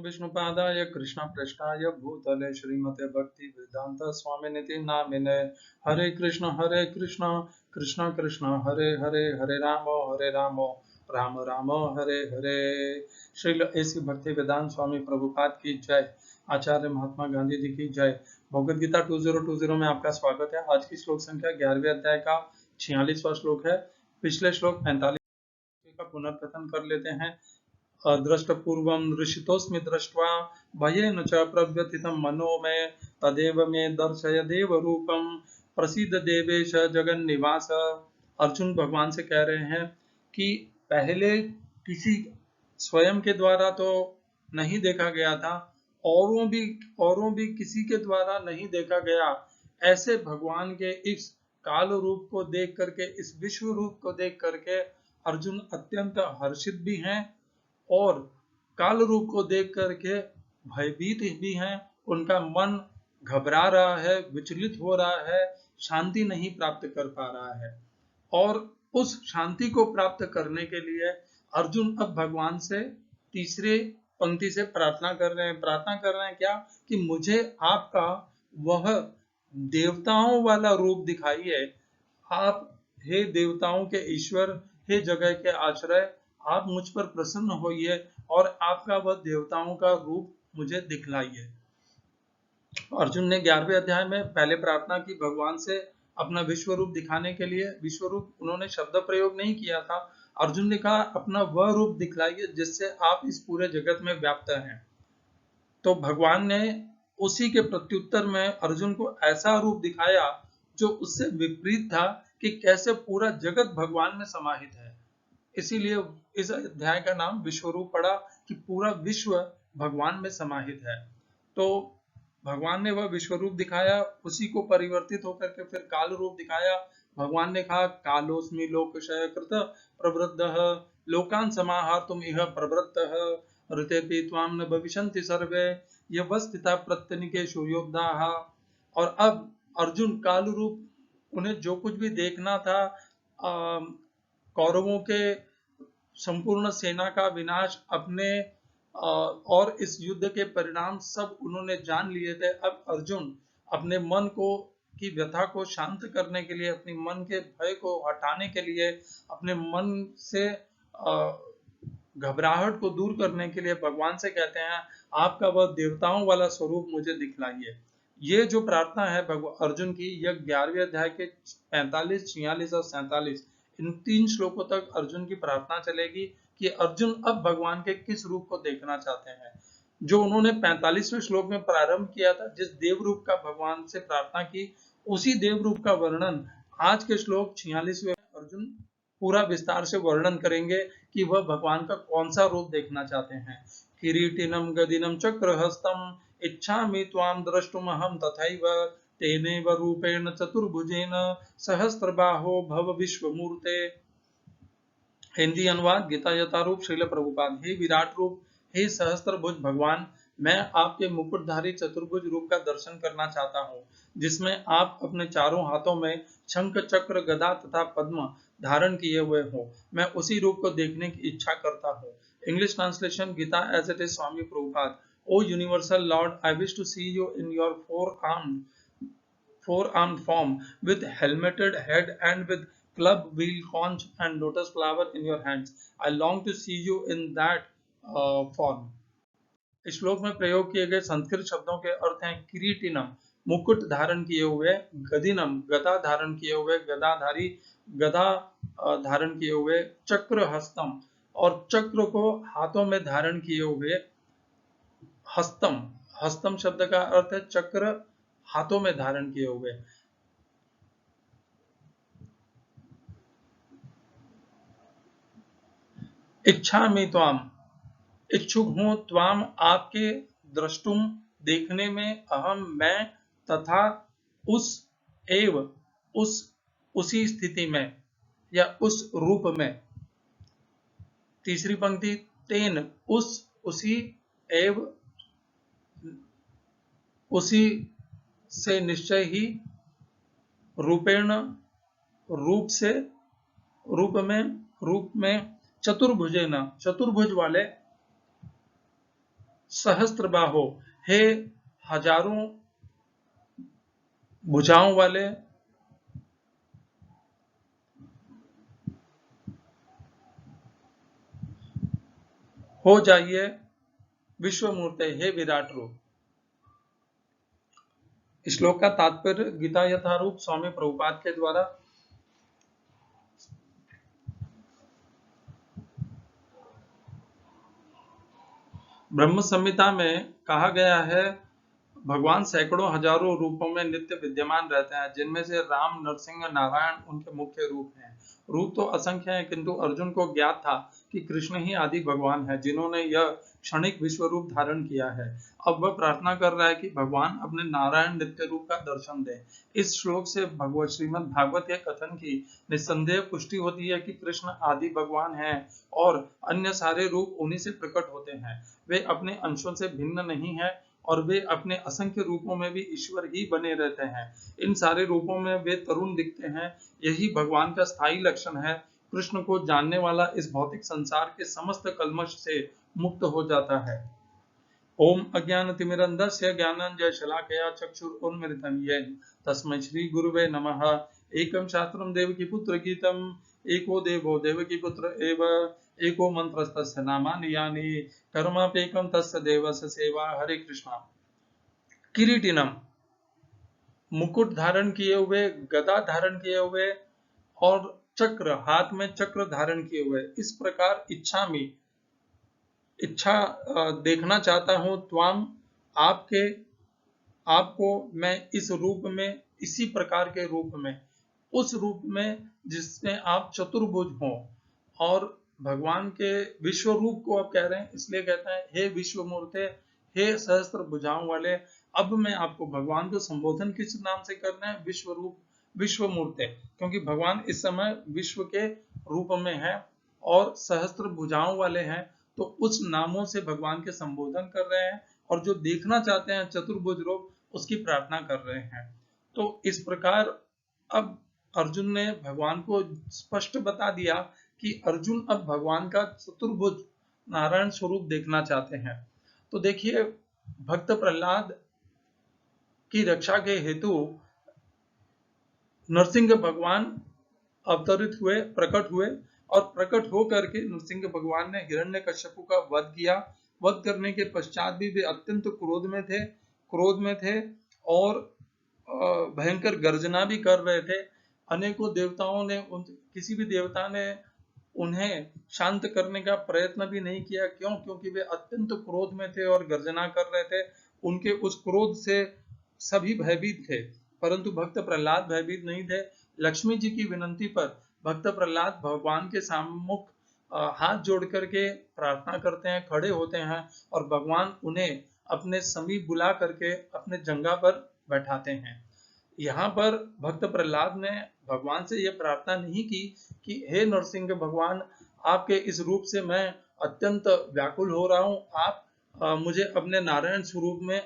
विष्णुपादाय कृष्णप्रेष्ठाय भूतले श्रीमते भक्ति वेदांत स्वामिनिति नामिने। हरे कृष्ण कृष्ण कृष्ण हरे हरे, हरे राम राम राम हरे हरे। श्रील ऐसी भक्ति वेदांत स्वामी प्रभुपाद की जय। आचार्य महात्मा गांधी जी की जय। भगवद गीता 2020 में आपका स्वागत है। आज की श्लोक संख्या 11वें अध्याय का 46वां श्लोक है। पिछले श्लोक 45 का पुनर्कथन कर लेते हैं। दृष्टपूर्वं ऋषितोस्मि दृष्ट्वा भयेन च प्रव्यथितं मनो मे तदेव मे दर्शय देव रूपम प्रसीद देवेश जगन्निवास। अर्जुन भगवान से कह रहे हैं कि पहले किसी स्वयं के द्वारा तो नहीं देखा गया था, औरों भी किसी के द्वारा नहीं देखा गया। ऐसे भगवान के इस काल रूप को देख करके, इस विश्व रूप को देख करके अर्जुन अत्यंत हर्षित भी हैं और काल रूप को देख करके भयभीत भी हैं। उनका मन घबरा रहा है, विचलित हो रहा है, शांति नहीं प्राप्त कर पा रहा है। और उस शांति को प्राप्त करने के लिए अर्जुन अब भगवान से तीसरे पंक्ति से प्रार्थना कर रहे हैं। प्रार्थना कर रहे हैं क्या? कि मुझे आपका वह देवताओं वाला रूप दिखाइए। आप हे देवताओं के ईश्वर, हे जगह के आश्रय, आप मुझ पर प्रसन्न होइए और आपका वह देवताओं का रूप मुझे दिखलाइए। अर्जुन ने 11वें अध्याय में पहले प्रार्थना की भगवान से अपना विश्व रूप दिखाने के लिए। विश्व रूप उन्होंने शब्द प्रयोग नहीं किया था। अर्जुन ने कहा अपना वह रूप दिखलाइए जिससे आप इस पूरे जगत में व्याप्त हैं। तो भगवान ने उसी के प्रत्युत्तर में अर्जुन को ऐसा रूप दिखाया जो उससे विपरीत था कि कैसे पूरा जगत भगवान में समाहित है। इसीलिए इस अध्याय का नाम विश्वरूप पड़ा कि पूरा विश्व भगवान में समाहित है। तो भगवान ने वह विश्वरूप दिखाया, उसी को परिवर्तित होकर के फिर काल रूप दिखाया। भगवान ने कहा कालोस्मि लोकक्षय कृत प्रवृद्धः लोकान् समाहर्तुम् इह प्रवृत्तः ऋतेपि त्वां न भविष्यन्ति सर्वे यवस्थिता प्रत्यनिकेषु योद्धाः। और अब अर्जुन काल रूप, उन्हें जो कुछ भी देखना था, कौरवों के संपूर्ण सेना का विनाश, अपने और इस युद्ध के परिणाम सब उन्होंने जान लिए थे। अब अर्जुन अपने मन को की व्यथा को शांत करने के लिए, अपने मन के भय को हटाने के लिए, अपने मन से घबराहट को दूर करने के लिए भगवान से कहते हैं आपका वह देवताओं वाला स्वरूप मुझे दिखलाइए। ये जो प्रार्थना है अर्जुन की, यह 11वें अध्याय के 45, 46 और 47 इन 3 श्लोकों तक अर्जुन की प्रार्थना चलेगी कि अर्जुन अब भगवान के किस रूप को देखना चाहते हैं। जो उन्होंने 45वें श्लोक में प्रारंभ किया था, जिस देव रूप का भगवान से प्रार्थना की, उसी देव रूप का वर्णन आज के श्लोक 46वें अर्जुन पूरा विस्तार से वर्णन करेंगे कि वह भगवान का कौन सा रूप देखना चाहते हैं। किरीटिनम गदिनम चक्रहस्तम इच्छामि त्वां द्रष्टुमहं तथैव तेनैव रूपेण चतुर्भुजेन सहस्त्रबाहो भव विश्वमूर्ते। हिंदी अनुवाद गीता यथारूप श्रील प्रभुपाद। हे विराट रूप, हे सहस्त्रभुज भगवान, मैं आपके मुकुटधारी चतुर्भुज रूप का दर्शन करना चाहता हूँ, जिसमें आप अपने चारों हाथों में शंख चक्र गदा तथा पद्म धारण किए हुए हो। मैं उसी रूप को देखने की इच्छा करता हूँ। English translation Gita as it is Swami Prabhupada. O universal lord, I wish to see you in your four-armed form, with helmeted head and with club, wheel, conch and lotus flower in your hands. I long to see you in that form. इस श्लोक में प्रयोग किए गए संस्कृत शब्दों के अर्थ हैं किरीटिनम मुकुट धारण किए हुए, गदिनम गदा धारण किए हुए, गदाधारी गदा धारण किए हुए, चक्र हस्तम और चक्र को हाथों में धारण किए हुए, हस्तम हस्तम शब्द का अर्थ है चक्र हाथों में धारण किए हुए। इच्छामि त्वाम, इच्छुक हूं, त्वाम आपके, द्रष्टुम देखने में, अहम मैं, तथा उस एव उसी स्थिति में या उस रूप में। तीसरी पंक्ति तेन उसी एव उसी से निश्चय ही, रूपेण रूप में चतुर्भुजेन चतुर्भुज वाले, सहस्त्रबाहो, हे हजारों भुजाओं वाले, हो जाइए विश्वमूर्ते, हे विराट रूप। श्लोक का तात्पर्य गीता यथारूप स्वामी प्रभुपाद के द्वारा। ब्रह्म संहिता में कहा गया है, भगवान सैकड़ों हजारों रूपों में नित्य विद्यमान रहते हैं, जिनमें से राम, नरसिंह, नारायण उनके मुख्य रूप हैं। रूप तो असंख्य हैं, किंतु अर्जुन को ज्ञात था कि कृष्ण ही आदि भगवान है, जिन्होंने यह क्षणिक विश्व रूप धारण किया है। अब वह प्रार्थना कर रहा है कि भगवान अपने नारायण नित्य रूप का दर्शन दें। इस श्लोक से भगवत श्रीमद् भागवत के कथन की निस्संदेह पुष्टि होती है कि कृष्ण आदि भगवान हैं और अन्य सारे रूप उन्हीं से प्रकट होते हैं। वे अपने अंशों से भिन्न नहीं है और वे अपने असंख्य रूपों में भी ईश्वर ही बने रहते हैं। इन सारे रूपों में वे तरुण दिखते हैं। यही भगवान का स्थायी लक्षण है। कृष्ण को जानने वाला इस भौतिक संसार के समस्त कल्मश से मुक्त हो जाता है। ओम अज्ञानतिमिरन्धस्य ज्ञानाञ्जनशलाकया चक्षुरुन्मिलितं येन तस्मै श्री गुरुवे नमः। एकं शास्त्रं देवकीपुत्र गीतम्, एको देवो देवकीपुत्र एव, एको मंत्रस्तस्य नामानि यानि, कर्माप्येकं तस्य देवस्य सेवा। हरे कृष्णा। किरीटिनम, मुकुट धारण किए हुए, गदा धारण किए हुए और चक्र, हाथ में चक्र धारण किए हुए, इस प्रकार इच्छा देखना चाहता हूं त्वाम, आपको मैं इस रूप में, इसी प्रकार के रूप में, उस रूप में जिसमें आप चतुर्भुज हो। और भगवान के विश्व रूप को आप कह रहे हैं, इसलिए कहते हैं हे विश्वमूर्ते, हे सहस्त्र भुजाओं वाले। अब मैं आपको, भगवान को संबोधन किस नाम से करना है? विश्व रूप, विश्वमूर्ते, क्योंकि भगवान इस समय विश्व के रूप में है और सहस्त्र भुजाओं वाले हैं, तो उस नामों से भगवान के संबोधन कर रहे हैं और जो देखना चाहते हैं चतुर्भुज रूप, उसकी प्रार्थना कर रहे हैं। तो इस प्रकार अब अर्जुन ने भगवान को स्पष्ट बता दिया कि अर्जुन अब भगवान का चतुर्भुज नारायण स्वरूप देखना चाहते हैं। तो देखिए, भक्त प्रहलाद की रक्षा के हेतु नरसिंह भगवान अवतरित हुए, प्रकट हुए, और प्रकट होकर के नरसिंह भगवान ने हिरण्यकश्यपु का वध किया। वध करने के पश्चात भी वे अत्यंत क्रोध में थे और भयंकर गर्जना भी कर रहे थे। अनेकों देवताओं ने, किसी भी देवता ने उन्हें शांत करने का प्रयत्न भी नहीं किया। क्यों? क्योंकि वे अत्यंत क्रोध में थे और गर्जना कर रहे थे। उनके उस क्रोध से सभी भयभीत थे, परंतु भक्त प्रहलाद भयभीत नहीं थे। लक्ष्मी जी की विनंती पर भक्त प्रहलाद भगवान के सम्मुख हाथ जोड़ करके प्रार्थना करते हैं, खड़े होते हैं, और भगवान उन्हें अपने समीप बुला करके अपने जंगा पर बैठाते हैं। यहाँ पर भक्त प्रहलाद ने भगवान से यह प्रार्थना नहीं की कि हे नरसिंह भगवान, आपके इस रूप से मैं अत्यंत व्याकुल हो रहा हूँ, आप मुझे अपने नारायण स्वरूप में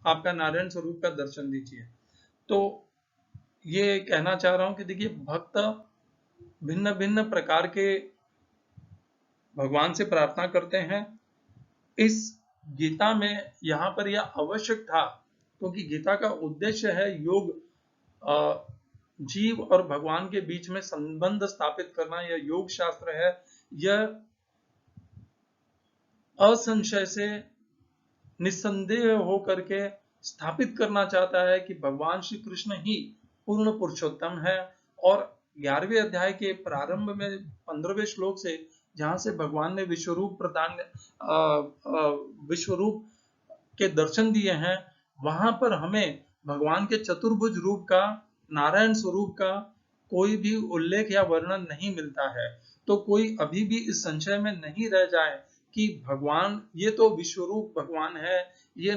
आपका नारायण स्वरूप का दर्शन दीजिए। तो ये कहना चाह रहा हूं कि देखिए, भक्त भिन्न भिन्न प्रकार के भगवान से प्रार्थना करते हैं। इस गीता में यहाँ पर यह आवश्यक था, क्योंकि गीता का उद्देश्य है योग, जीव और भगवान के बीच में संबंध स्थापित करना। यह योग शास्त्र है। यह असंशय से, निस्संदेह होकर के स्थापित करना चाहता है कि भगवान श्री कृष्ण ही पूर्ण पुरुषोत्तम है। और 11वें अध्याय के प्रारंभ में 15वें श्लोक से, जहां से भगवान ने विश्वरूप के दर्शन दिए हैं, वहां पर हमें भगवान के चतुर्भुज रूप का, नारायण स्वरूप का कोई भी उल्लेख या वर्णन नहीं मिलता है। तो कोई अभी भी इस संशय में नहीं रह जाए कि भगवान, ये तो विश्वरूप भगवान है, ये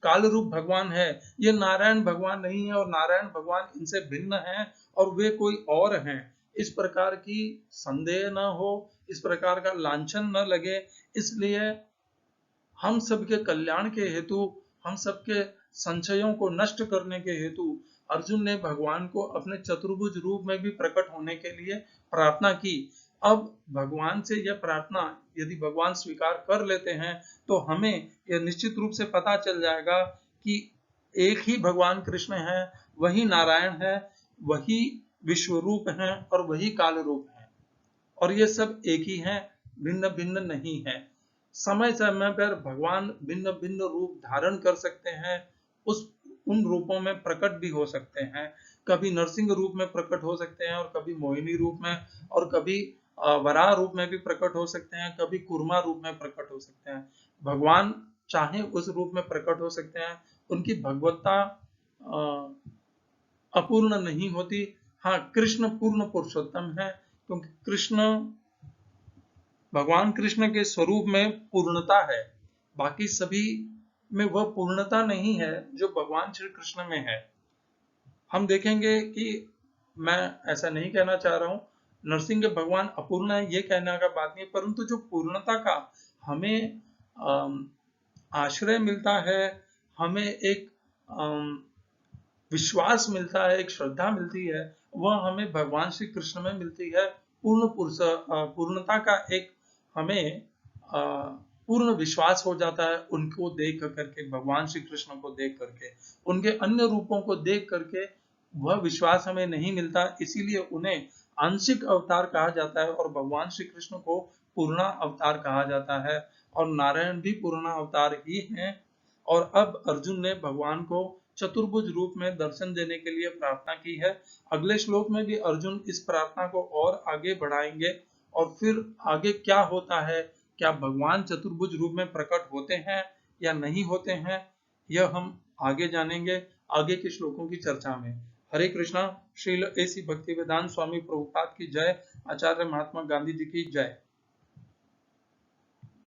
काल रूप भगवान है, ये नारायण भगवान नहीं है, और नारायण भगवान इनसे भिन्न हैं और वे कोई और हैं। इस प्रकार की संदेह न हो, इस प्रकार का लांछन न लगे, इसलिए हम सबके कल्याण के हेतु, हम सबके संशयों को नष्ट करने के हेतु अर्जुन ने भगवान को अपने चतुर्भुज रूप में भी प्रकट होने के लिए प्रार्थना की। अब भगवान से यह प्रार्थना यदि भगवान स्वीकार कर लेते हैं तो हमें यह निश्चित रूप से पता चल जाएगा कि एक ही भगवान कृष्ण है, वही नारायण है, वही विश्व रूप है और वही काल रूप है, और ये सब एक ही हैं, भिन्न भिन्न नहीं है। समय समय पर भगवान भिन्न भिन्न रूप धारण कर सकते हैं, उन रूपों में प्रकट भी हो सकते हैं। कभी नरसिंह रूप में प्रकट हो सकते हैं और कभी मोहिनी रूप में, और कभी वराह रूप में भी प्रकट हो सकते हैं, कभी कूर्मा रूप में प्रकट हो सकते हैं। भगवान चाहे उस रूप में प्रकट हो सकते हैं, उनकी भगवत्ता अपूर्ण नहीं होती। हाँ, कृष्ण पूर्ण पुरुषोत्तम है, क्योंकि कृष्ण भगवान कृष्ण के स्वरूप में पूर्णता है, बाकी सभी में वह पूर्णता नहीं है जो भगवान श्री कृष्ण में है। हम देखेंगे कि मैं ऐसा नहीं कहना चाह रहा हूं नरसिंह भगवान अपूर्ण है, ये कहने का बात नहीं, परंतु जो पूर्णता का हमें आश्रय मिलता है, हमें एक विश्वास मिलता है, एक श्रद्धा मिलती है, वह हमें भगवान श्री कृष्ण में मिलती है। पूर्णता का एक हमें पूर्ण विश्वास हो जाता है उनको देख करके, भगवान श्री कृष्ण को देख करके। उनके अन्य रूपों को देख करके वह विश्वास हमें नहीं मिलता, इसीलिए उन्हें आंशिक अवतार कहा जाता है और भगवान श्री कृष्ण को पूर्णा अवतार कहा जाता है, और नारायण भी पूर्णा अवतार ही हैं। और अब अर्जुन ने भगवान को चतुर्भुज रूप में दर्शन देने के लिए प्रार्थना की है। अगले श्लोक में भी अर्जुन इस प्रार्थना को और आगे बढ़ाएंगे, और फिर आगे क्या होता है, क्या भगवान चतुर्भुज रूप में प्रकट होते हैं या नहीं होते हैं, यह हम आगे जानेंगे आगे के श्लोकों की चर्चा में। हरे कृष्णा। श्रील एसी भक्ति वेदांत स्वामी प्रभुपाद की जय। आचार्य महात्मा गांधी जी की जय।